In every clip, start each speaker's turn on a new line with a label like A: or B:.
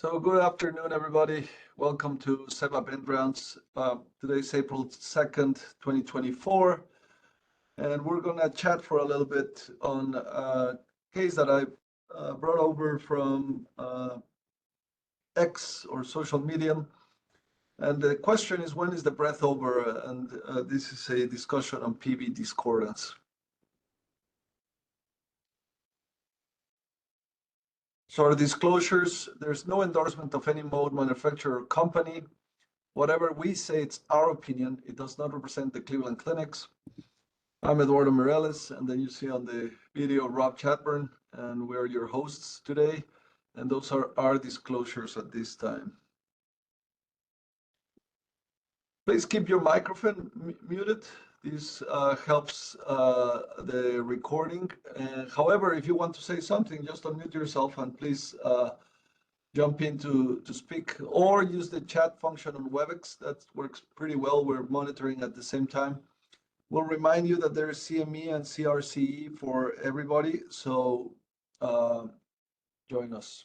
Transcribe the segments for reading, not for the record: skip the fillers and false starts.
A: So good afternoon, everybody. Welcome to SEVA VentRounds. Today's April 2nd, 2024. And we're going to chat for a little bit on a case that I brought over from X or social media. And the question is, when is the breath over? And this is a discussion on PV discordance. So our disclosures, there's no endorsement of any mode, manufacturer, or company. Whatever we say, it's our opinion. It does not represent the Cleveland Clinic's. I'm Eduardo Mireles, and then you see on the video Rob Chatburn, and we're your hosts today. And those are our disclosures at this time. Please keep your microphone muted. This helps the recording. However, if you want to say something, just unmute yourself and please jump in to speak, or use the chat function on WebEx. That works pretty well. We're monitoring at the same time. We'll remind you that there's CME and CRCE for everybody, so join us.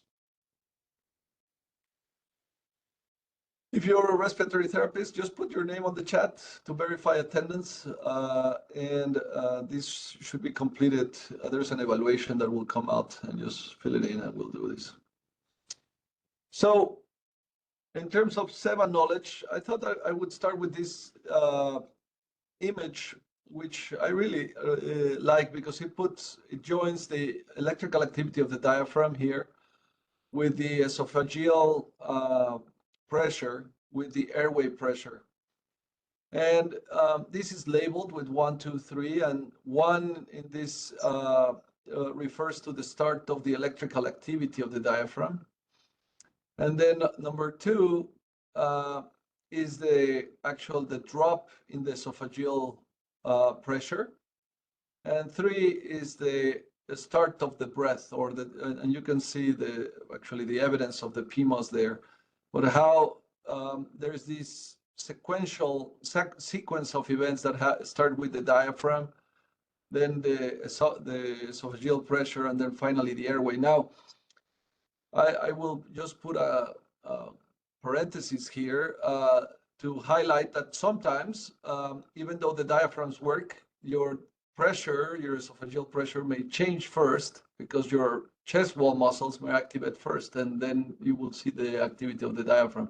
A: If you're a respiratory therapist, just put your name on the chat to verify attendance, and this should be completed. There's an evaluation that will come out, and just fill it in and we'll do this. So in terms of SEVA knowledge, I thought I would start with this image, which I really like because it joins the electrical activity of the diaphragm here with the esophageal pressure, with the airway pressure. And this is labeled with 1, 2, 3, and 1 in this refers to the start of the electrical activity of the diaphragm. And then number 2 is the drop in the esophageal pressure. And 3 is the start of the breath, and you can see the evidence of the PMOS there. But how there's this sequence of events that start with the diaphragm, then the esophageal pressure, and then finally the airway. Now, I will just put a parenthesis here to highlight that sometimes, even though the diaphragms work, your esophageal pressure may change first because your chest wall muscles may activate first, and then you will see the activity of the diaphragm.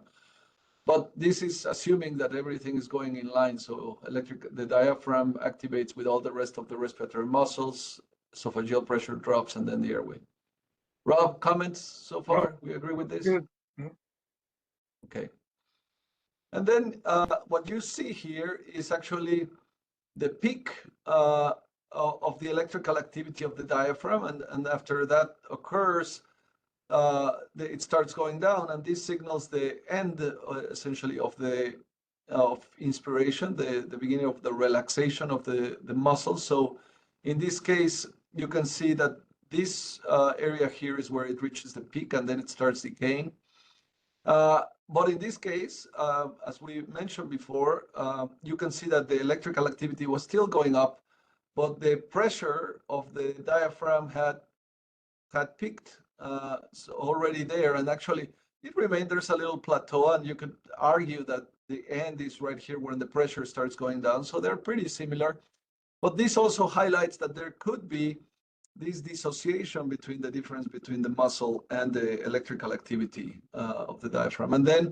A: But this is assuming that everything is going in line. So the diaphragm activates with all the rest of the respiratory muscles, esophageal pressure drops, and then the airway. Rob, comments so far? We agree with this?
B: Good.
A: Okay. And then what you see here is actually the peak of the electrical activity of the diaphragm, and after that occurs, it starts going down, and this signals the end, essentially, of inspiration, the beginning of the relaxation of the muscles. So in this case, you can see that this area here is where it reaches the peak, and then it starts decaying. But in this case, as we mentioned before, you can see that the electrical activity was still going up, but the pressure of the diaphragm had peaked already there, and actually it remained. There's a little plateau, and you could argue that the end is right here when the pressure starts going down. So they're pretty similar, but this also highlights that there could be this dissociation between the difference between the muscle and the electrical activity of the diaphragm. And then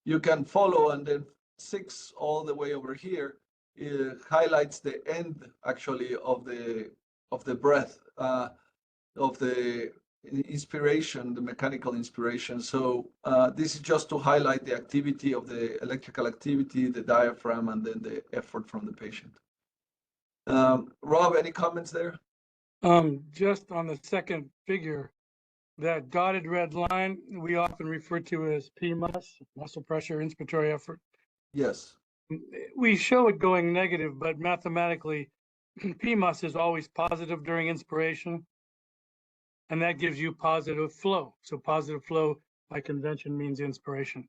A: you can follow, and then 6 all the way over here, it highlights the end actually of the breath, of the inspiration, the mechanical inspiration. So this is just to highlight the activity of the electrical activity, the diaphragm, and then the effort from the patient. Rob, any comments there?
B: Just on the second figure, that dotted red line we often refer to as PMOS, muscle pressure inspiratory effort.
A: Yes.
B: We show it going negative, but mathematically, PMOS is always positive during inspiration, and that gives you positive flow. So positive flow by convention means inspiration.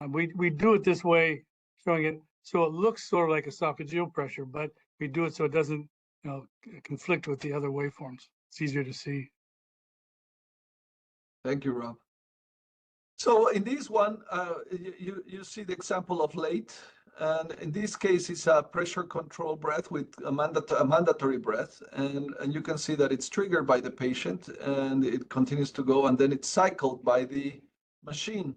B: We do it this way, showing it so it looks sort of like esophageal pressure, but we do it so it doesn't conflict with the other waveforms. It's easier to see.
A: Thank you, Rob. So in this one, you see the example of late, and in this case, it's a pressure control breath with a mandatory breath, and you can see that it's triggered by the patient, and it continues to go, and then it's cycled by the machine.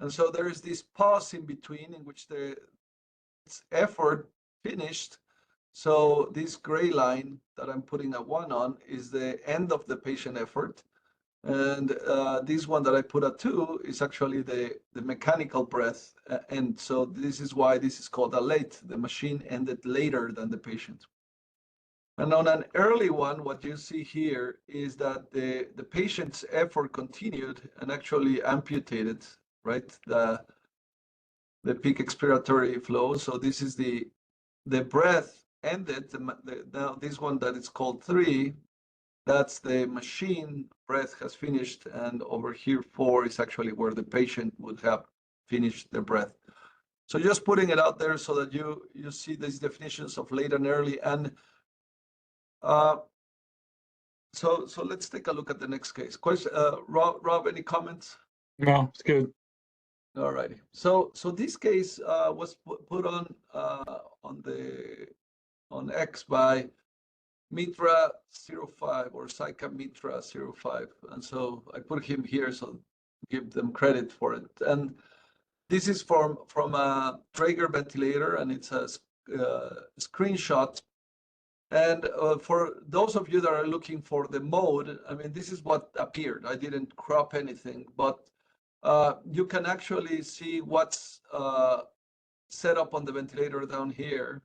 A: And so there is this pause in between in which the effort finished. So this gray line that I'm putting a 1 on is the end of the patient effort. And this one that I put a 2 is actually the mechanical breath. And so this is why this is called a late. The machine ended later than the patient. And on an early one, what you see here is that the patient's effort continued and actually amputated, right? The peak expiratory flow. So this is the breath ended. Now this one that is called 3, that's the machine breath has finished, and over here 4 is actually where the patient would have finished their breath. So just putting it out there so that you see these definitions of late and early. And so let's take a look at the next case. Question, Rob, any comments?
B: No, it's good.
A: All righty. So this case was put on X by Mitra 05 or Saika Mitra 05, and so I put him here so give them credit for it. And this is from a Traeger ventilator, and it's a screenshot. And for those of you that are looking for the mode, I mean, this is what appeared. I didn't crop anything, but you can actually see what's set up on the ventilator down here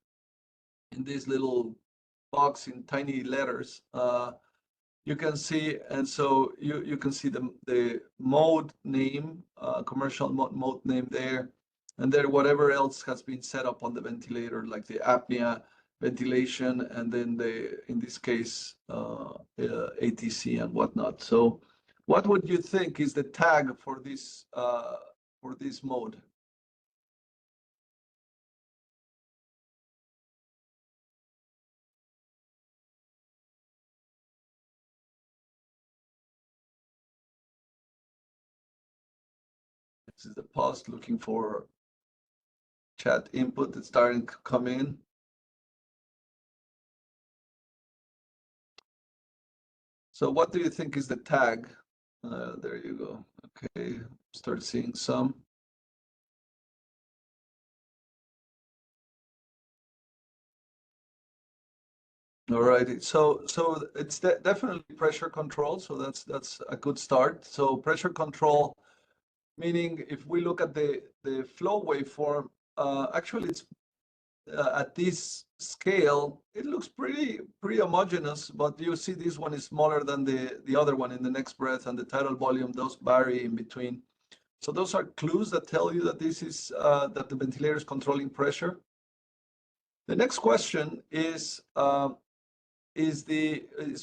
A: in this little box in tiny letters. You can see, and so you can see the mode name, commercial mode name there, and then whatever else has been set up on the ventilator, like the apnea, ventilation, and then in this case, ATC and whatnot. So what would you think is the tag for this mode? This is the pause looking for chat input that's starting to come in. So what do you think is the tag? There you go. Okay, start seeing some. All righty. So it's definitely pressure control. So that's a good start. So pressure control, meaning if we look at the flow waveform, actually it's at this scale, it looks pretty homogeneous, but you see this one is smaller than the other one in the next breath, and the tidal volume, those vary in between. So those are clues that tell you that this is that the ventilator is controlling pressure. The next question is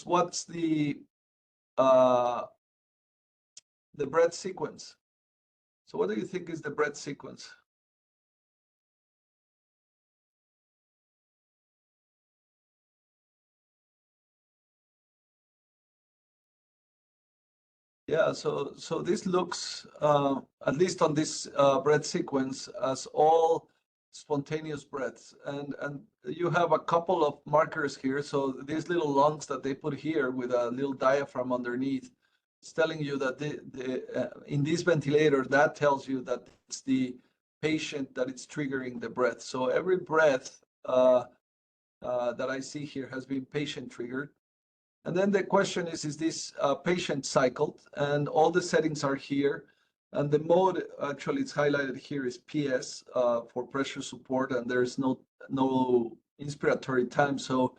A: what's the breath sequence? So what do you think is the breath sequence? Yeah, so this looks, at least on this breath sequence, as all spontaneous breaths. And you have a couple of markers here. So these little lungs that they put here with a little diaphragm underneath, it's telling you that in this ventilator, that tells you that it's the patient that it's triggering the breath. So every breath that I see here has been patient triggered. And then the question is this patient cycled? And all the settings are here. And the mode, actually, it's highlighted here is PS for pressure support, and there's no inspiratory time. So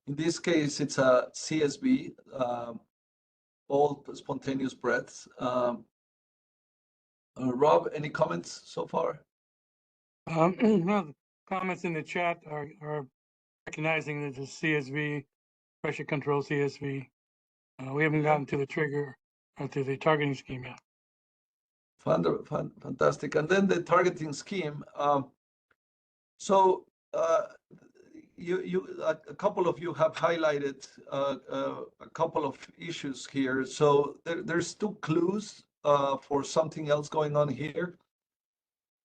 A: in this case, it's a CSB, all spontaneous breaths. Rob, any comments so far?
B: No, the comments in the chat are recognizing that the CSV, pressure control CSV. We haven't gotten to the trigger or to the targeting scheme yet.
A: Fantastic. And then the targeting scheme. So a couple of you have highlighted a couple of issues here. So there's 2 clues for something else going on here.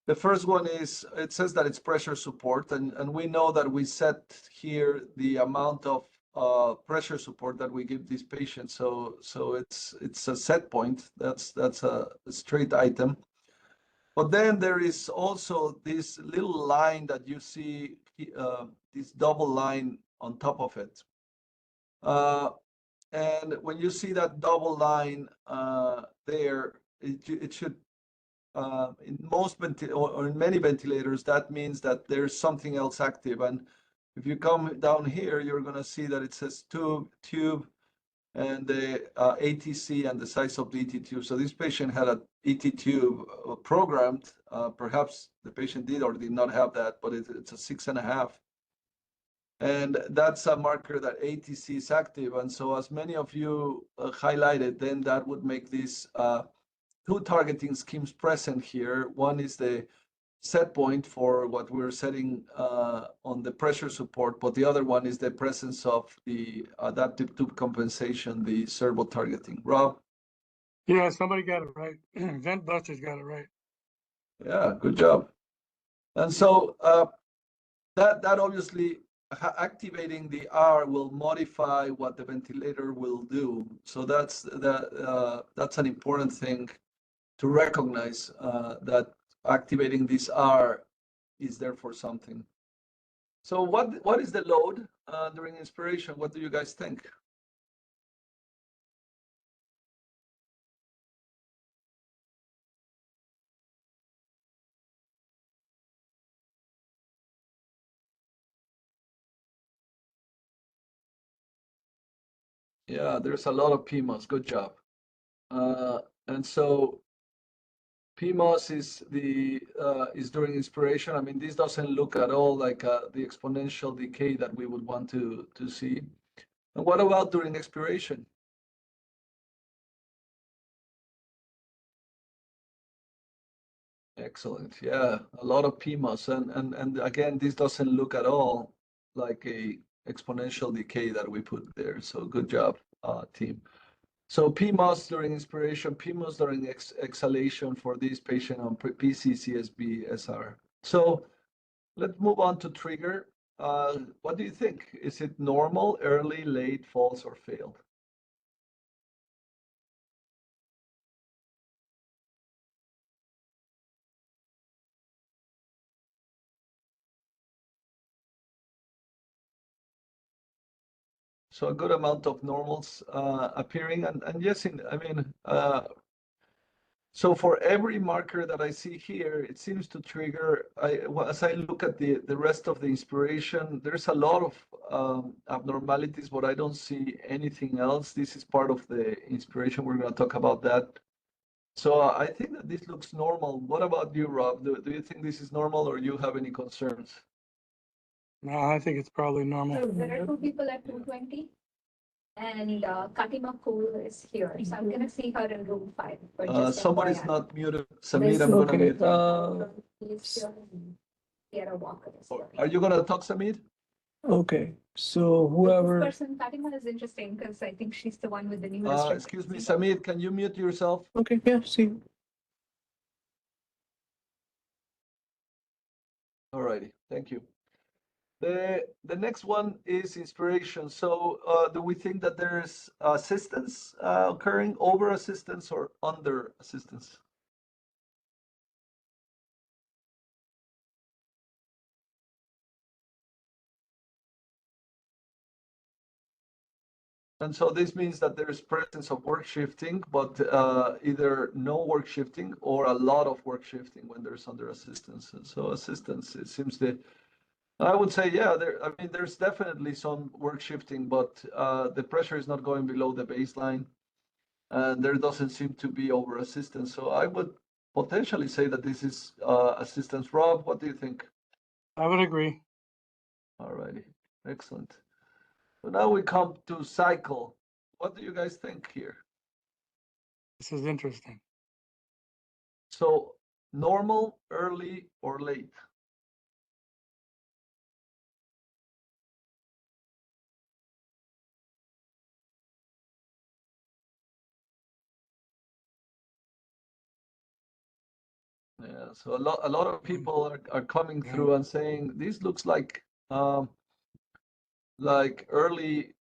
A: The first one is, it says that it's pressure support, and we know that we set here the amount of pressure support that we give these patients. So it's a set point. That's a straight item. But then there is also this little line that you see, this double line on top of it. And when you see that double line there, it should, in most or in many ventilators, that means that there's something else active. And if you come down here, you're going to see that it says tube, and the ATC and the size of the ET tube. So this patient had an ET tube programmed. Perhaps the patient did or did not have that, but it's a 6.5. And that's a marker that ATC is active. And so as many of you highlighted, then that would make these two targeting schemes present here. One is the set point for what we're setting on the pressure support, but the other one is the presence of the adaptive tube compensation, the servo targeting. Rob?
B: Yeah, somebody got it right. Vent Busters got it right.
A: Yeah, good job. And so that obviously activating the R will modify what the ventilator will do. So that's an important thing to recognize, that activating this R is there for something. So what is the load during inspiration? What do you guys think? Yeah, there's a lot of PMOS. Good job. And so PMOS is during inspiration. I mean, this doesn't look at all like the exponential decay that we would want to see. And what about during expiration? Excellent. Yeah, a lot of PMOS. And again, this doesn't look at all like a exponential decay that we put there. So good job, team. So PMOS during inspiration, PMOS during exhalation for this patient on PCCSB SR. So let's move on to trigger. What do you think? Is it normal, early, late, false, or failed? So a good amount of normals appearing, and yes, so for every marker that I see here, it seems to trigger. As I look at the rest of the inspiration, there's a lot of abnormalities, but I don't see anything else. This is part of the inspiration. We're going to talk about that. So I think that this looks normal. What about you, Rob? Do you think this is normal, or you have any concerns?
B: No, I think it's probably normal.
C: So there are two people at 220, and Katima Kool is here. So I'm going to see her in room 5.
A: Somebody's
C: FYI.
A: not muted. Samir, I'm going to mute you.
C: He's here. Sierra Walker is here.
A: Are you going to talk, Samir?
D: Okay, so
C: This
D: whoever,
C: person, Fatima, is interesting because I think she's the one with the new
A: Excuse me, Samir, can you mute yourself?
D: okay, yeah, see,
A: All righty, thank you. The next one is inspiration. So do we think that there's assistance occurring, over assistance or under assistance? And so this means that there is presence of work shifting, but either no work shifting or a lot of work shifting when there's under assistance. And so assistance, it seems that I would say, yeah, there's definitely some work shifting, but the pressure is not going below the baseline, and there doesn't seem to be over assistance. So I would potentially say that this is assistance. Rob, what do you think?
B: I would agree.
A: All righty, excellent. So now we come to cycle. What do you guys think here?
B: This is interesting.
A: So normal, early, or late? Yeah, so a lot of people are coming through and saying this looks like early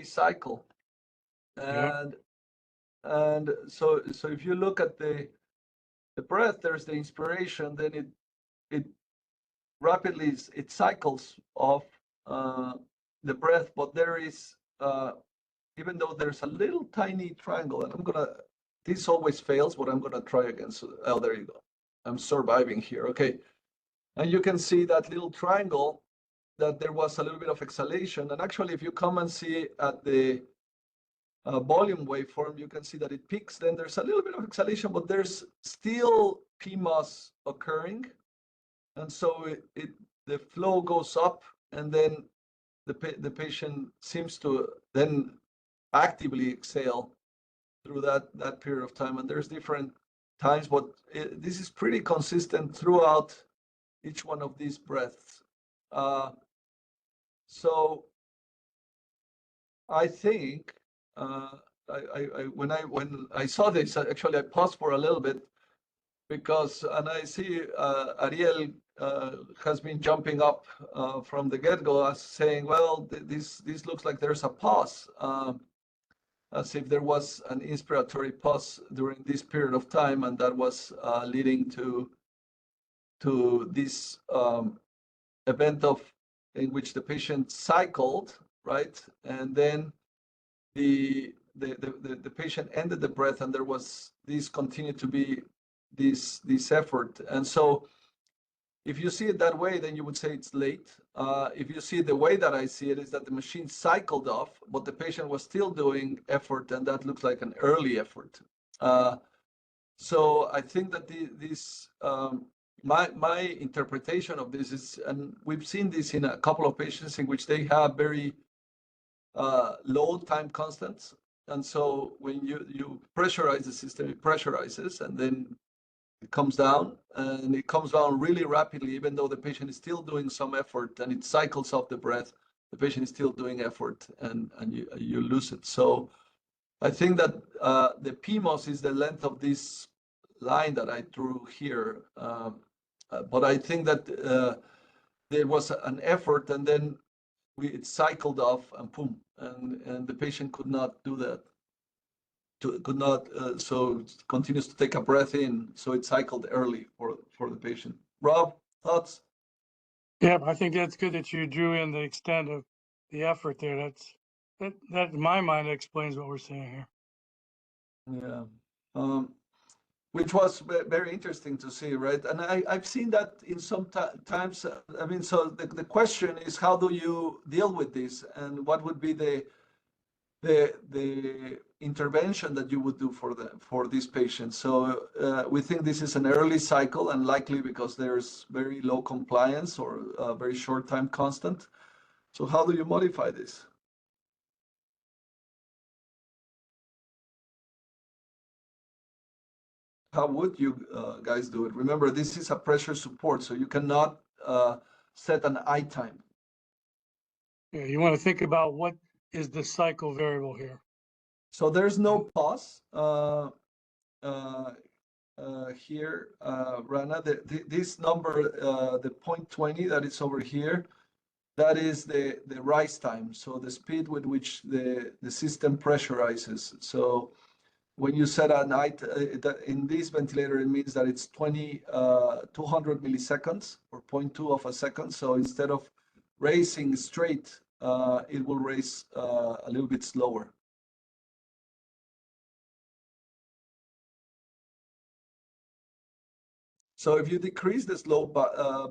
A: cycle,
B: Yeah.
A: and so if you look at the breath, there's the inspiration, then it rapidly it cycles off the breath, but there is even though there's a little tiny triangle, and this always fails, but I'm gonna try again. So, oh, there you go. I'm surviving here. Okay, and you can see that little triangle, that there was a little bit of exhalation. And actually, if you come and see at the volume waveform, you can see that it peaks. Then there's a little bit of exhalation, but there's still PMOS occurring. And so the flow goes up, and then the patient seems to then actively exhale through that period of time. And there's different times, but this is pretty consistent throughout each one of these breaths. So I think when I saw this, actually I paused for a little bit, because, and I see Ariel has been jumping up from the get-go as saying, well, this looks like there's a pause, as if there was an inspiratory pause during this period of time, and that was leading to this event in which the patient cycled, right? And then the patient ended the breath, and there was this continued to be this effort. And so if you see it that way, then you would say it's late. If you see it the way that I see it, is that the machine cycled off, but the patient was still doing effort, and that looks like an early effort. So I think that my interpretation of this is, and we've seen this in a couple of patients in which they have very low time constants. And so when you pressurize the system, it pressurizes, and then it comes down, and it comes down really rapidly, even though the patient is still doing some effort, and it cycles off the breath. The patient is still doing effort, and you lose it. So I think that the PMOS is the length of this line that I drew here. But I think that there was an effort, and then it cycled off, and boom, and the patient could not do that. So continues to take a breath in, so it cycled early for the patient. Rob, thoughts?
B: Yeah, I think that's good that you drew in the extent of the effort there. That in my mind explains what we're seeing here.
A: Yeah, which was very interesting to see, right? And I've seen that in some times. I mean, so the question is, how do you deal with this, and what would be the intervention that you would do for these patients? So we think this is an early cycle, and likely because there's very low compliance or a very short time constant. So how do you modify this? How would you guys do it? Remember, this is a pressure support, so you cannot set an I time.
B: Yeah, you want to think about what is the cycle variable here.
A: So there's no pause here, Rana. This number, the 0.20 that is over here, that is the rise time. So the speed with which the system pressurizes. So when you set a night in this ventilator, it means that it's 200 milliseconds, or 0.2 of a second. So instead of racing straight, it will race a little bit slower. So if you decrease the slope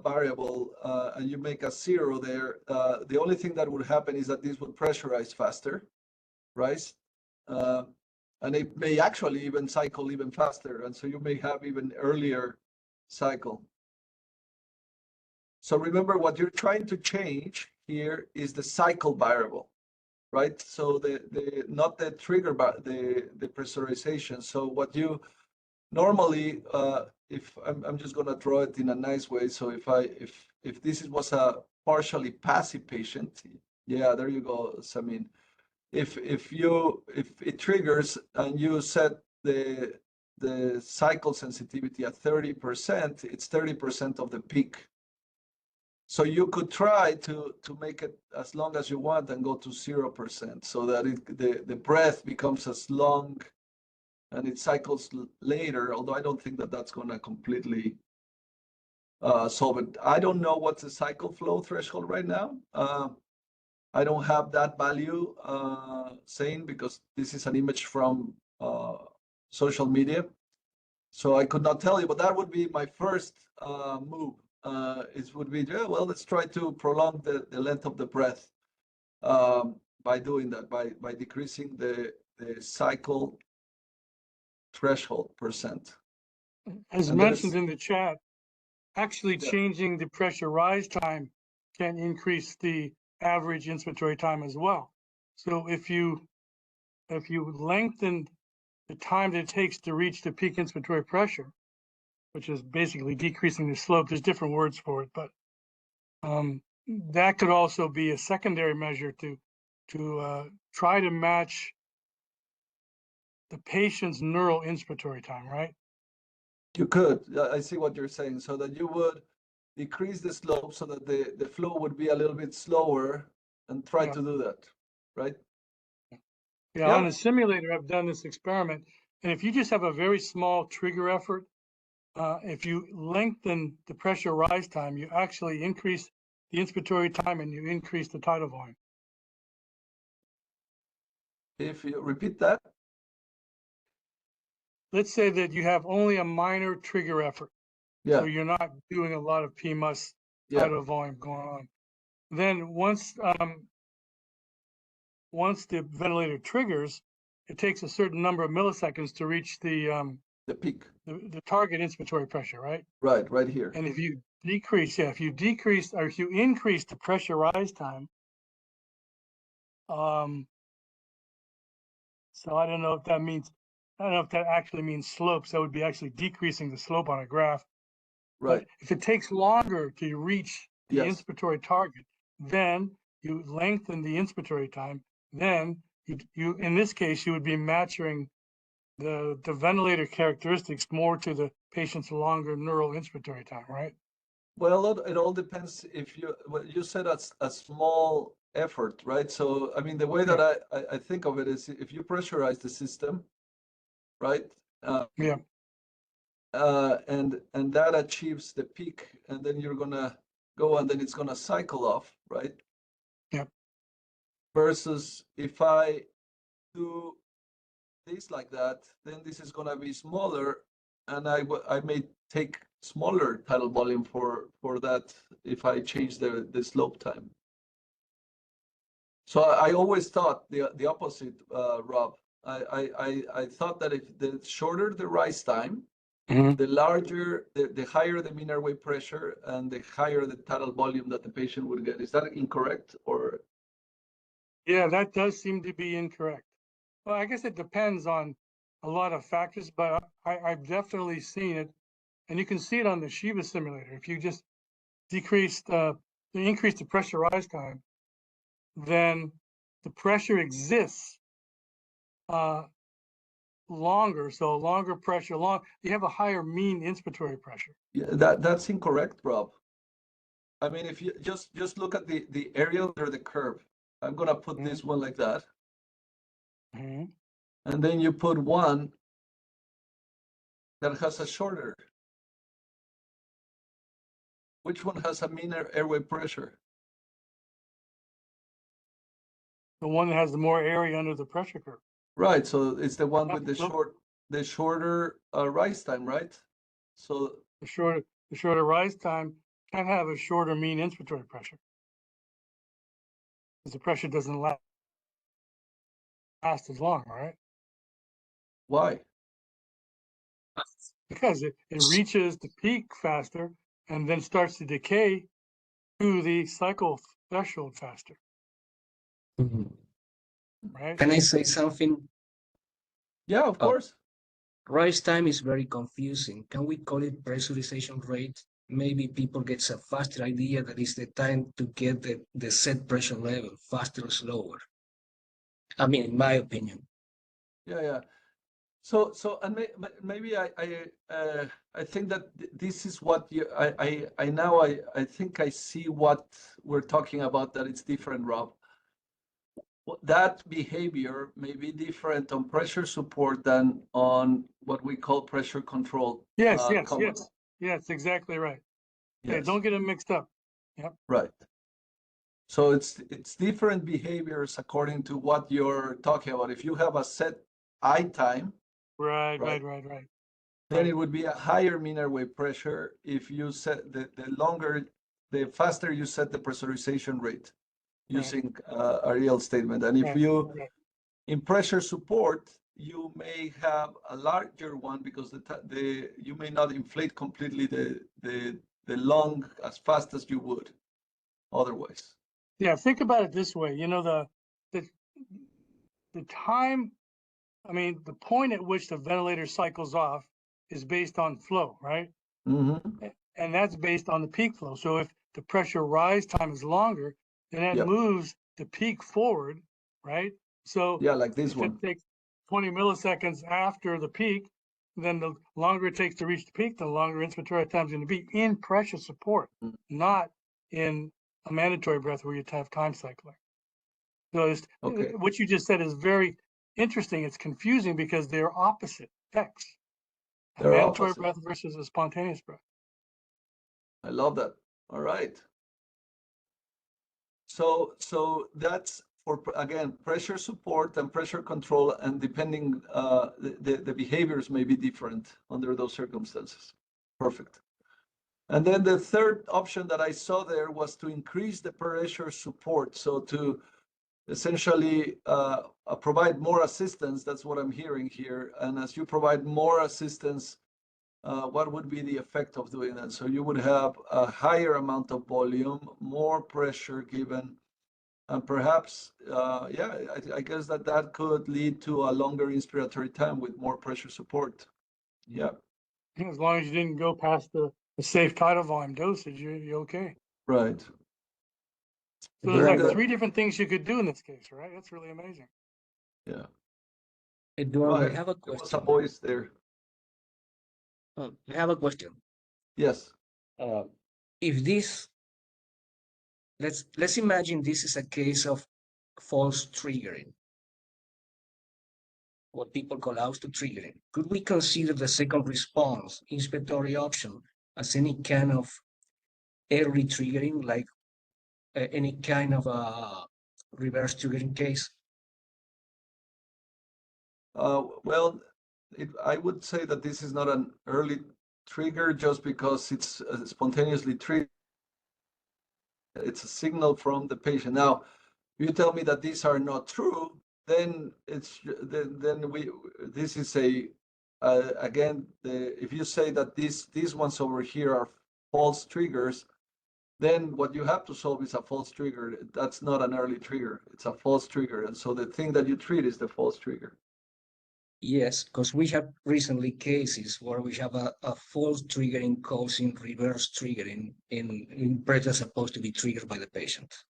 A: variable and you make a 0 there, the only thing that would happen is that this would pressurize faster, right? And it may actually even cycle even faster. And so you may have even earlier cycle. So remember, what you're trying to change here is the cycle variable, right? So not the trigger, but the pressurization. So what you normally, if I'm just going to draw it in a nice way. So if this was a partially passive patient, yeah, there you go, Samin. If it triggers and you set the the cycle sensitivity at 30%, it's 30% of the peak. So you could try to make it as long as you want and go to 0% so that the breath becomes as long and it cycles later, although I don't think that that's going to completely solve it. I don't know what's the cycle flow threshold right now. I don't have that value saying because this is an image from social media. So I could not tell you, but that would be my first move. It would be, yeah, well, let's try to prolong the length of the breath by doing that, by decreasing the cycle threshold percent.
B: As
A: And
B: mentioned in the chat, actually
A: Yeah.
B: changing the pressure rise time can increase the average inspiratory time as well. So if you lengthen the time that it takes to reach the peak inspiratory pressure, which is basically decreasing the slope, there's different words for it, but that could also be a secondary measure to try to match the patient's neural inspiratory time, right?
A: You could. I see what you're saying. So that you would decrease the slope so that the flow would be a little bit slower and try to do that, right?
B: Yeah, on a simulator, I've done this experiment. And if you just have a very small trigger effort, if you lengthen the pressure rise time, you actually increase the inspiratory time and you increase the tidal volume.
A: If you repeat that.
B: Let's say that you have only a minor trigger effort.
A: Yeah.
B: So you're not doing a lot of PMUS
A: Yeah.
B: tidal volume going on. Then once the ventilator triggers, it takes a certain number of milliseconds to reach the
A: peak,
B: the target inspiratory pressure, right?
A: Right here.
B: And if you decrease, if you increase the pressure rise time, so I don't know if that means, I don't know if that actually means slopes. That would be actually decreasing the slope on a graph.
A: Right.
B: But if it takes longer to reach the inspiratory target, then you lengthen the inspiratory time. Then you in this case, you would be matching the ventilator characteristics more to the patient's longer neural inspiratory time, right?
A: Well, it all depends. If you said a small effort, right? So I mean, the way that I think of it is if you pressurize the system, right? And that achieves the peak, and then you're gonna go, and then it's gonna cycle off, right?
B: Yep.
A: Versus if I do this like that, then this is gonna be smaller, and I may take smaller tidal volume for that if I change the slope time. So I always thought the opposite, Rob. I thought that if the shorter the rise time, the higher the mean airway pressure and the higher the tidal volume that the patient would get. Is that incorrect or?
B: Yeah, that does seem to be incorrect. Well, I guess it depends on a lot of factors, but I've definitely seen it, and you can see it on the SEVA simulator. If you just increase the pressure rise time, then the pressure exists longer. So longer pressure, you have a higher mean inspiratory pressure.
A: Yeah, that's incorrect, Rob. I mean, if you just look at the area under the curve, I'm gonna put this one like that, and then you put one that has a shorter. Which one has a meaner airway pressure?
B: The one that has the more area under the pressure curve.
A: Right. So it's the one with the shorter rise time, right? So
B: the shorter rise time can have a shorter mean inspiratory pressure, because the pressure doesn't last as long, right?
A: Why?
B: Because it reaches the peak faster and then starts to decay to the cycle threshold faster. Right?
E: Can I say something?
A: Yeah, of course.
E: Rise time is very confusing. Can we call it pressurization rate? Maybe people get a faster idea that is the time to get the set pressure level, faster or slower. I mean, in my opinion.
A: Yeah. So maybe I think that this is what you I think I see what we're talking about, that it's different, Rob. That behavior may be different on pressure support than on what we call pressure control.
B: Yes,
A: component.
B: yes, exactly right. Yeah,
A: Yes,
B: don't get them mixed up. Yep.
A: right. So it's different behaviors according to what you're talking about. If you have a set eye time,
B: Right.
A: then it would be a higher mean wave pressure if you set the faster you set the pressurization rate using a real statement. And if you, in pressure support, you may have a larger one because you may not inflate completely the lung as fast as you would otherwise.
B: Yeah, think about it this way. You know, the time, I mean, the point at which the ventilator cycles off is based on flow, right?
A: Mm-hmm.
B: And that's based on the peak flow. So if the pressure rise time is longer, then that
A: Yep.
B: moves the peak forward, right? So
A: Yeah, like this
B: if
A: one.
B: it takes 20 milliseconds after the peak, then the longer it takes to reach the peak, the longer inspiratory time is going to be in pressure support, not in a mandatory breath where you have time cycling. So
A: Okay.
B: what you just said is very interesting. It's confusing because they're opposite effects. A
A: They're
B: mandatory
A: opposite.
B: breath versus a spontaneous breath.
A: I love that. All right. So that's for, again, pressure support and pressure control, and depending, the behaviors may be different under those circumstances. Perfect. And then the third option that I saw there was to increase the pressure support. So to essentially provide more assistance. That's what I'm hearing here. And as you provide more assistance, what would be the effect of doing that? So you would have a higher amount of volume, more pressure given, and perhaps, I guess that could lead to a longer inspiratory time with more pressure support. Yeah.
B: As long as you didn't go past the safe tidal volume dosage, you're okay.
A: Right.
B: So
A: Very
B: there's like
A: good.
B: 3 different things you could do in this case, right? That's really amazing.
A: Yeah.
E: Eduardo, I
A: Right.
E: have a
A: There was a
E: question.
A: voice there.
E: I have a question.
A: Yes.
E: If this, let's imagine this is a case of false triggering, what people call auto triggering. Could we consider the second response inspiratory option as any kind of early triggering, like any kind of a reverse triggering case?
A: Well, I would say that this is not an early trigger just because it's spontaneously triggered. It's a signal from the patient. Now, you tell me that these are not true, then this is again, if you say that these ones over here are false triggers, then what you have to solve is a false trigger. That's not an early trigger. It's a false trigger. And so the thing that you treat is the false trigger.
E: Yes, because we have recently cases where we have a false triggering causing reverse triggering in breath supposed to be triggered by the patient.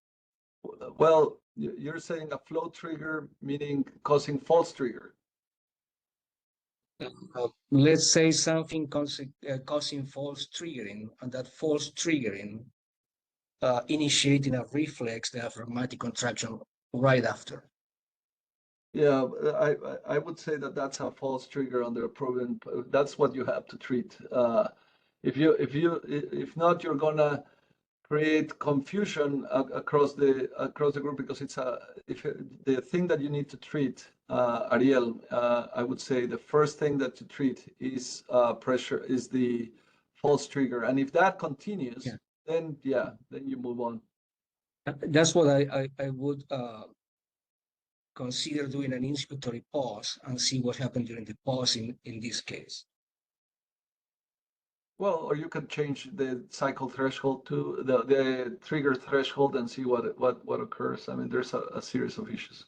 A: Well, you're saying a flow trigger, meaning causing false trigger.
E: Let's say something causing false triggering, and that false triggering initiating a reflex, the diaphragmatic contraction right after.
A: Yeah, I would say that that's a false trigger under a proven. That's what you have to treat. If not, you're gonna create confusion across the group, because the thing that you need to treat, Ariel, I would say the first thing that to treat is pressure, is the false trigger, and if that continues, then you move on.
E: That's what I would consider doing an inspiratory pause and see what happened during the pause in this case.
A: Well, or you can change the cycle threshold to the trigger threshold and see what occurs. I mean, there's a series of issues.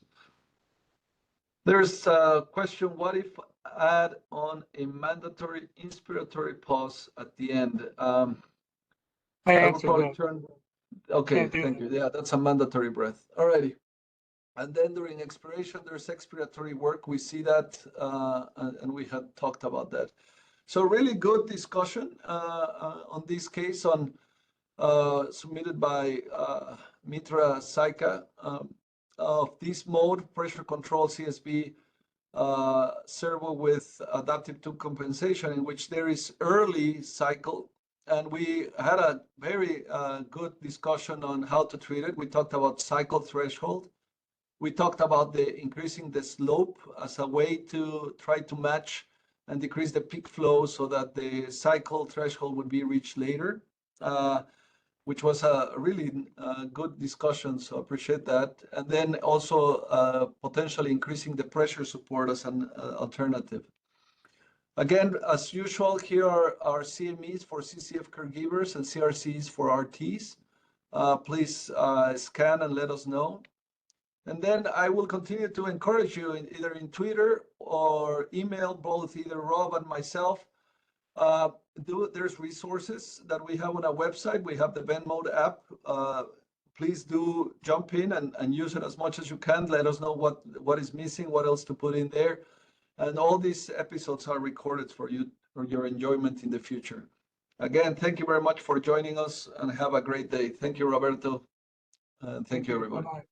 A: There's a question: what if add on a mandatory inspiratory pause at the end?
B: I
A: will
B: answered
A: probably
B: that.
A: turn. Okay, thank you. Yeah, that's a mandatory breath. Alrighty. And then during expiration, there's expiratory work. We see that, and we had talked about that. So really good discussion on this case submitted by Mitra Saika of this mode, pressure control CSV servo with adaptive tube compensation, in which there is early cycle. And we had a very good discussion on how to treat it. We talked about cycle threshold. We talked about increasing the slope as a way to try to match and decrease the peak flow so that the cycle threshold would be reached later, which was a really good discussion, so appreciate that. And then also potentially increasing the pressure support as an alternative. Again, as usual, here are our CMEs for CCF caregivers and CRCs for RTs. Please scan and let us know. And then I will continue to encourage you either in Twitter or email, both either Rob and myself. There's resources that we have on our website. We have the VentMode app. Please do jump in and use it as much as you can. Let us know what is missing, what else to put in there. And all these episodes are recorded for you, for your enjoyment in the future. Again, thank you very much for joining us and have a great day. Thank you, Roberto. And thank you, everybody.
B: Bye-bye.